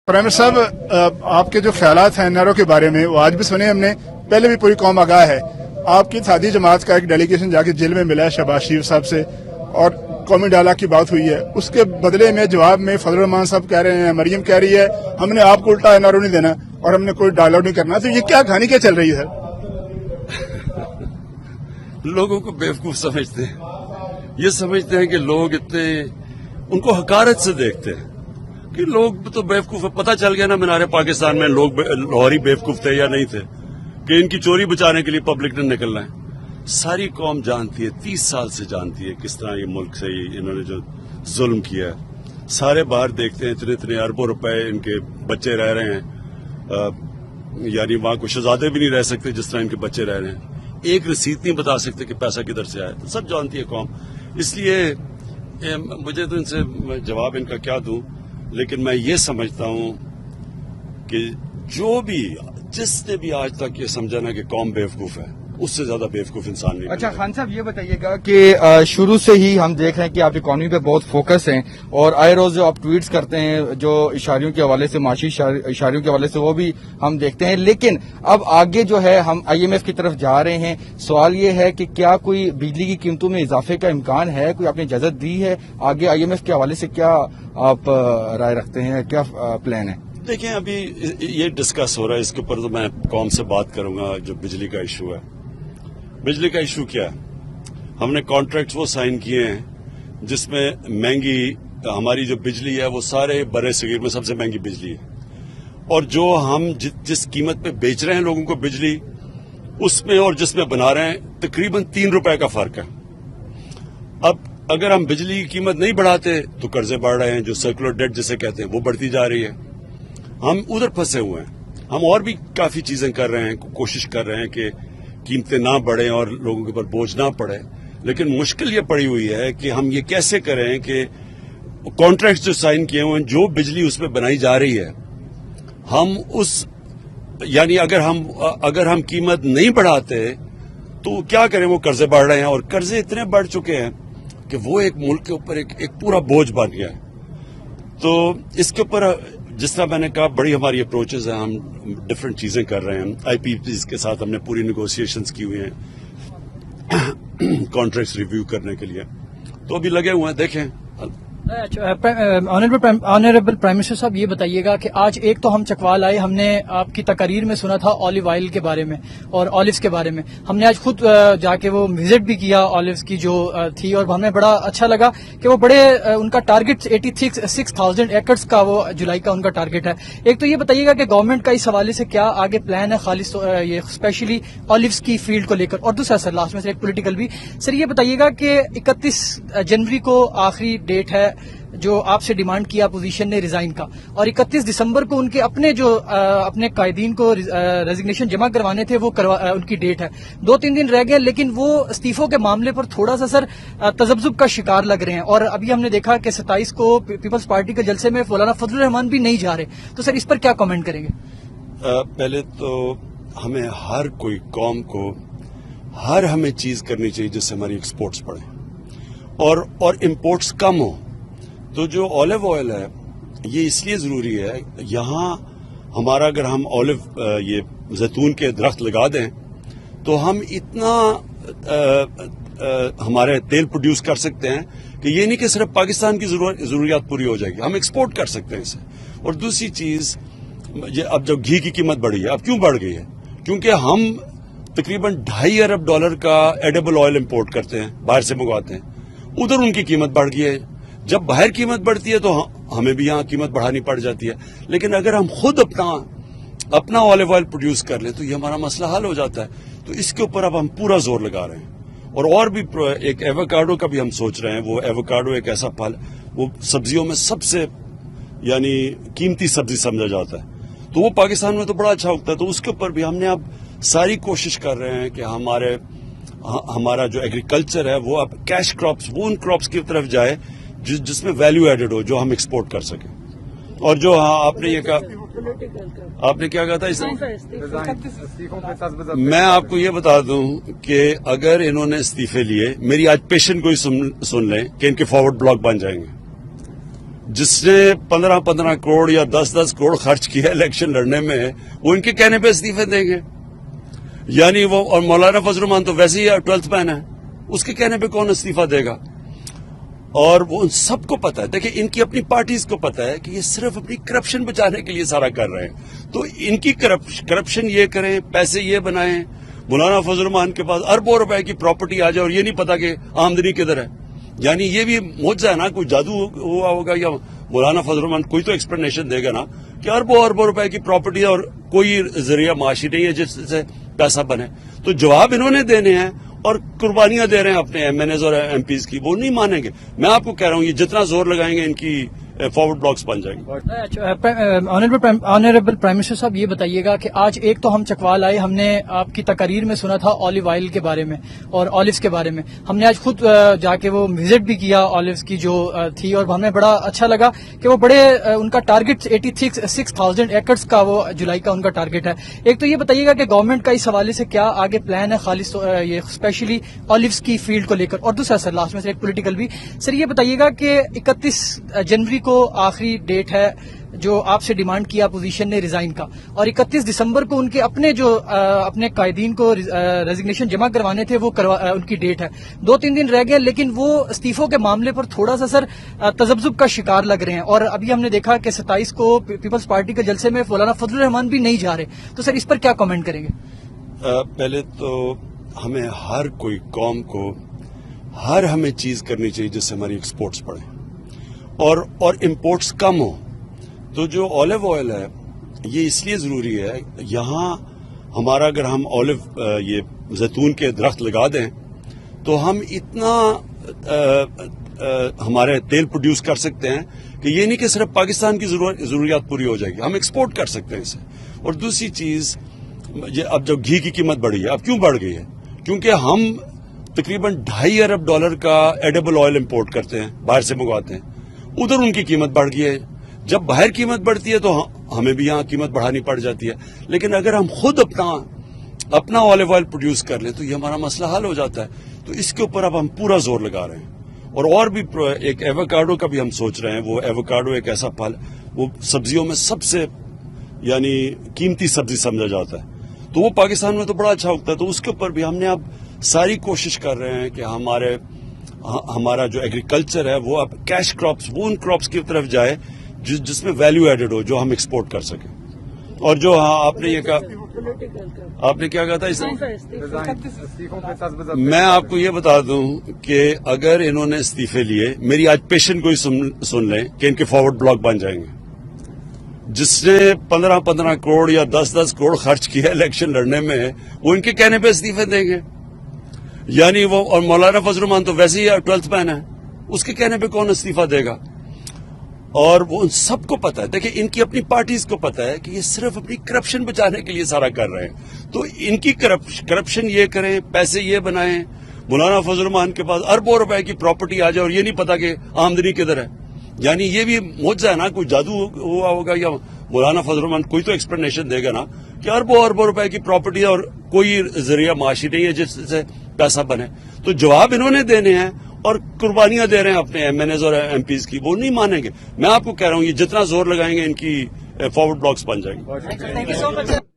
Prime minister साहब, आपके जो ख्यालात हैं एनआरओ के बारे में वो आज भी सुने हमने, पहले भी पूरी कौम आगाह है। आपकी साथी जमात का एक डेलीगेशन जाके जेल में मिला है शहबाज शरीफ साहब से और कौमी डायलॉग की बात हुई है। उसके बदले में जवाब में फजल रहमान साहब कह रहे हैं, मरियम कह रही है हमने आपको उल्टा एनआरओ नहीं देना और हमने कोई डायलॉग नहीं करना। तो ये क्या कहानी क्या चल रही है? लोगों को बेवकूफ समझते हैं। ये समझते हैं कि लोग इतने उनको हकारत से देखते हैं कि लोग तो बेवकूफ है। पता चल गया ना मीनारे पाकिस्तान में लोग लाहौरी बेवकूफ थे या नहीं थे कि इनकी चोरी बचाने के लिए पब्लिक ने निकलना है। सारी कौम जानती है, 30 साल से जानती है किस तरह ये मुल्क से इन्होंने जो जुल्म किया है। सारे बाहर देखते हैं इतने इतने अरबों रुपए इनके बच्चे रह रहे हैं, यानी वहां कोई शहजादे भी नहीं रह सकते जिस तरह इनके बच्चे रह रहे हैं। एक रसीद नहीं बता सकते कि पैसा किधर से आया। तो सब जानती है कौम। इसलिए मुझे तो इनसे जवाब इनका क्या दूं, लेकिन मैं ये समझता हूं कि जो भी जिसने भी आज तक ये समझा ना कि कौम बेवकूफ है, उससे ज्यादा बेवकूफ इंसान नहीं। अच्छा खान साहब, ये बताइएगा कि शुरू से ही हम देख रहे हैं कि आप इकोनॉमी पे बहुत फोकस हैं और आए रोज जो आप ट्वीट्स करते हैं जो इशारियों के हवाले से, माशी इशारियों के हवाले से, वो भी हम देखते हैं। लेकिन अब आगे जो है हम IMF की तरफ जा रहे हैं। सवाल ये है कि क्या कोई बिजली की कीमतों में इजाफे का इम्कान है? कोई आपने इजाजत दी है? आगे IMF के हवाले से क्या आप राय रखते हैं, क्या प्लान है? देखिए, अभी ये डिस्कस हो रहा है, इसके ऊपर तो मैं कौम से बात करूंगा। जो बिजली का इशू है, बिजली का इशू क्या है? हमने कॉन्ट्रैक्ट्स वो साइन किए हैं जिसमें महंगी हमारी जो बिजली है वो सारे बड़े सगीर में सबसे महंगी बिजली है, और जो हम जिस कीमत पे बेच रहे हैं लोगों को बिजली, उसमें और जिसमें बना रहे हैं तकरीबन 3 रुपए का फर्क है। अब अगर हम बिजली की कीमत नहीं बढ़ाते तो कर्जे बढ़ रहे हैं, जो सर्कुलर डेट जिसे कहते हैं वो बढ़ती जा रही है। हम उधर फंसे हुए हैं। हम और भी काफी चीजें कर रहे हैं, कोशिश कर रहे हैं कि कीमतें ना बढ़े और लोगों के ऊपर बोझ ना पड़े, लेकिन मुश्किल ये पड़ी हुई है कि हम ये कैसे करें कि कॉन्ट्रैक्ट्स जो साइन किए हुए हैं, जो बिजली उसमें बनाई जा रही है, हम उस यानी अगर हम कीमत नहीं बढ़ाते तो क्या करें? वो कर्जे बढ़ रहे हैं और कर्जे इतने बढ़ चुके हैं कि वो एक मुल्क के ऊपर एक पूरा बोझ बन गया है। तो इसके ऊपर जिस तरह मैंने कहा, बड़ी हमारी अप्रोचेज हैं, हम डिफरेंट चीजें कर रहे हैं। IPPs के साथ हमने पूरी नेगोशिएशंस की हुई हैं कॉन्ट्रैक्ट्स रिव्यू करने के लिए, तो अभी लगे हुए हैं, देखें। ऑनरेबल प्राइम मिनिस्टर साहब, ये बताइएगा कि आज एक तो हम चकवाल आए, हमने आपकी तकरीर में सुना था ऑलिव ऑयल के बारे में और ऑलिव्स के बारे में। हमने आज खुद जाके वो विजिट भी किया ऑलिव्स की जो थी, और हमें बड़ा अच्छा लगा कि वो बड़े उनका टारगेट 86,000 एकड़ का वो जुलाई का उनका टारगेट है। एक तो ये बताइएगा कि गवर्नमेंट का इस हवाले से क्या आगे प्लान है, खालिस ये स्पेशली ऑलिव्स की फील्ड को लेकर। और दूसरा सर, लास्ट में से एक पॉलिटिकल भी सर, ये बताइएगा कि 31 जनवरी को आखिरी डेट है जो आपसे डिमांड किया अपोजिशन ने रिजाइन का, और 31 दिसंबर को उनके अपने कायदीन को रेजिग्नेशन जमा करवाने थे, वो उनकी डेट है। 2-3 दिन रह गए, लेकिन वो इस्तीफों के मामले पर थोड़ा सा सर तजब्जुब का शिकार लग रहे हैं। और अभी हमने देखा कि 27 को पीपल्स पार्टी के जलसे में मौलाना फजल रहमान भी नहीं जा रहे। तो सर इस पर क्या कमेंट करेंगे? पहले तो हमें हर कोई कौम को हमें चीज करनी चाहिए जिससे हमारी एक्सपोर्ट्स बढ़े और इम्पोर्ट्स कम हो। तो जो ऑलिव ऑयल है ये इसलिए जरूरी है, यहाँ हमारा अगर हम ऑलिव ये जैतून के दरख्त लगा दें तो हम इतना हमारे तेल प्रोड्यूस कर सकते हैं कि ये नहीं कि सिर्फ पाकिस्तान की जरूरियात पूरी हो जाएगी, हम एक्सपोर्ट कर सकते हैं इसे। और दूसरी चीज, ये अब जब घी की कीमत बढ़ी है, अब क्यों बढ़ गई है? क्योंकि हम तकरीबन $2.5 अरब का एडिबल ऑयल इंपोर्ट करते हैं, बाहर से मंगवाते हैं, उधर उनकी कीमत बढ़ गई है। जब बाहर कीमत बढ़ती है तो हमें भी यहाँ कीमत बढ़ानी पड़ जाती है। लेकिन अगर हम खुद अपना ऑलिव ऑयल प्रोड्यूस कर लें तो ये हमारा मसला हल हो जाता है। तो इसके ऊपर अब हम पूरा जोर लगा रहे हैं। और भी एक एवोकाडो का भी हम सोच रहे हैं। वो एवोकाडो एक ऐसा फल, वो सब्जियों में सबसे यानी कीमती सब्जी समझा जाता है, तो वो पाकिस्तान में तो बड़ा अच्छा उगता है। तो उसके ऊपर भी हमने अब सारी कोशिश कर रहे हैं कि हमारा जो एग्रीकल्चर है वो अब कैश क्रॉप्स, वो उन क्रॉप्स की तरफ जाए जिसमें वैल्यू एडेड हो, जो हम एक्सपोर्ट कर सकें। और जो आपने ये कहा, आपने क्या कहा था इसमें? मैं आपको ये बता दूं कि अगर इन्होंने इस्तीफे लिए, मेरी आज पेशेंट को ही सुन लें कि इनके फॉरवर्ड ब्लॉक बन जाएंगे। جس نے 15 کروڑ یا 10 کروڑ خرچ کیا الیکشن لڑنے میں، وہ ان کے کہنے پہ استعفے دیں گے؟ یعنی وہ، اور مولانا فضل الرحمان تو ویسے ہی 12th مین ہے، اس کے کہنے پہ کون استعفیٰ دے گا؟ اور وہ ان سب کو پتا ہے، دیکھیں ان کی اپنی پارٹیز کو پتا ہے کہ یہ صرف اپنی کرپشن بچانے کے لیے سارا کر رہے ہیں، تو ان کی کرپشن یہ کریں، پیسے یہ بنائیں، مولانا فضل الرحمان کے پاس اربوں روپے کی پراپرٹی آ جائے اور یہ نہیں پتا کہ آمدنی کدھر ہے، یعنی یہ بھی معجزہ ہے نا، کوئی جادو ہوا ہوگا، یا مولانا فضل الرحمان کوئی تو ایکسپلینیشن دے گا نا کہ اربوں روپے کی پراپرٹی اور کوئی ذریعہ معاشی نہیں ہے جس سے پیسہ بنے، تو جواب انہوں نے دینے ہیں اور قربانیاں دے رہے ہیں اپنے ایم این ایز اور ایم پیز کی، وہ نہیں مانیں گے۔ میں آپ کو کہہ رہا ہوں یہ جتنا زور لگائیں گے ان کی فارورڈ بلاکس بن جائیں گے۔ آنریبل پرائم منسٹر صاحب یہ بتائیے گا کہ آج ایک تو ہم چکوال آئے، ہم نے آپ کی تقاریر میں سنا تھا آلیو آئل کے بارے میں اور آلیوز کے بارے میں، ہم نے آج خود جا کے وہ وزٹ بھی کیا آلیوز کی جو تھی، اور ہمیں بڑا اچھا لگا کہ وہ بڑے ان کا ٹارگٹ 86,000 ایکڑز کا وہ جولائی کا ان کا ٹارگٹ ہے۔ ایک تو یہ بتائیے گا کہ گورنمنٹ کا اس حوالے سے کیا آگے پلان ہے خالص یہ اسپیشلی آلیوز کی فیلڈ کو لے کر، اور دوسرا سر لاسٹ میں سے ایک پولیٹیکل بھی، سر یہ بتائیے گا کہ 31 جنوری کو آخری ڈیٹ ہے جو آپ سے ڈیمانڈ کیا اپوزیشن نے ریزائن کا، اور 31 دسمبر کو ان کے اپنے قائدین کو ریزگنیشن جمع کروانے تھے، وہ ان کی ڈیٹ ہے، 2-3 دن رہ گئے، لیکن وہ استعفوں کے معاملے پر تھوڑا سا سر تذبذب کا شکار لگ رہے ہیں، اور ابھی ہم نے دیکھا کہ 27 کو پیپلز پارٹی کے جلسے میں مولانا فضل الرحمان بھی نہیں جا رہے، تو سر اس پر کیا کامنٹ کریں گے؟ پہلے تو ہمیں ہر کوئی قوم کو ہمیں چیز کرنی چاہیے جس سے ہماری ایکسپورٹس بڑھیں اور امپورٹس کم ہوں۔ تو جو آلیو آئل ہے یہ اس لیے ضروری ہے، یہاں ہمارا اگر ہم آلیو یہ زیتون کے درخت لگا دیں تو ہم اتنا ہمارے تیل پروڈیوس کر سکتے ہیں کہ یہ نہیں کہ صرف پاکستان کی ضروریات پوری ہو جائے گی، ہم ایکسپورٹ کر سکتے ہیں اسے۔ اور دوسری چیز، یہ اب جو گھی کی قیمت بڑھی ہے، اب کیوں بڑھ گئی ہے؟ کیونکہ ہم تقریباً $2.5 ارب کا ایڈیبل آئل امپورٹ کرتے ہیں، باہر سے منگواتے ہیں، ادھر ان کی قیمت بڑھ گئی ہے۔ جب باہر قیمت بڑھتی ہے تو ہمیں بھی یہاں قیمت بڑھانی پڑ جاتی ہے، لیکن اگر ہم خود اپنا آلیو آئل پروڈیوس کر لیں تو یہ ہمارا مسئلہ حل ہو جاتا ہے۔ تو اس کے اوپر اب ہم پورا زور لگا رہے ہیں، اور بھی ایک ایووکاڈو کا بھی ہم سوچ رہے ہیں۔ وہ ایووکاڈو ایک ایسا پھل، وہ سبزیوں میں سب سے یعنی قیمتی سبزی سمجھا جاتا ہے، تو وہ پاکستان میں تو بڑا اچھا اگتا ہے، تو اس کے اوپر بھی ہم نے اب ساری کوشش کر رہے ہیں کہ ہمارا جو ایگریکلچر ہے وہ اب کیش کراپس، وہ ان کراپس کی طرف جائے جس میں ویلیو ایڈڈ ہو، جو ہم ایکسپورٹ کر سکیں۔ اور جو آپ نے یہ کہا، آپ نے کیا کہا تھا اس میں آپ کو یہ بتا دوں کہ اگر انہوں نے استعفے لیے، میری آج پیشنٹ کو ہی سن لیں کہ ان کے فارورڈ بلاک بن جائیں گے۔ جس نے 15 کروڑ یا 10 کروڑ خرچ کیا الیکشن لڑنے میں، وہ ان کے کہنے پہ استعفے دیں گے، یعنی وہ، اور مولانا فضل الرحمان تو ویسے ہی 12th مین ہے، اس کے کہنے پہ کون استعفیٰ دے گا؟ اور وہ ان سب کو پتا ہے، دیکھیں ان کی اپنی پارٹیز کو پتا ہے کہ یہ صرف اپنی کرپشن بچانے کے لیے سارا کر رہے ہیں، تو ان کی کرپشن یہ کریں، پیسے یہ بنائیں، مولانا فضل الرحمان کے پاس اربوں روپے کی پراپرٹی آ جائے اور یہ نہیں پتا کہ آمدنی کدھر ہے، یعنی یہ بھی معجزہ ہے نا، کوئی جادو ہوا ہوگا، یا مولانا فضل الرحمان کوئی تو ایکسپلینیشن دے گا نا کہ اربوں روپے کی پراپرٹی اور کوئی ذریعہ معاشی نہیں ہے جس سے پیسہ بنے، تو جواب انہوں نے دینے ہیں اور قربانیاں دے رہے ہیں اپنے ایم این ایز اور ایم پیز کی، وہ نہیں مانیں گے۔ میں آپ کو کہہ رہا ہوں یہ جتنا زور لگائیں گے ان کی فارورڈ بلاکس بن جائیں گے۔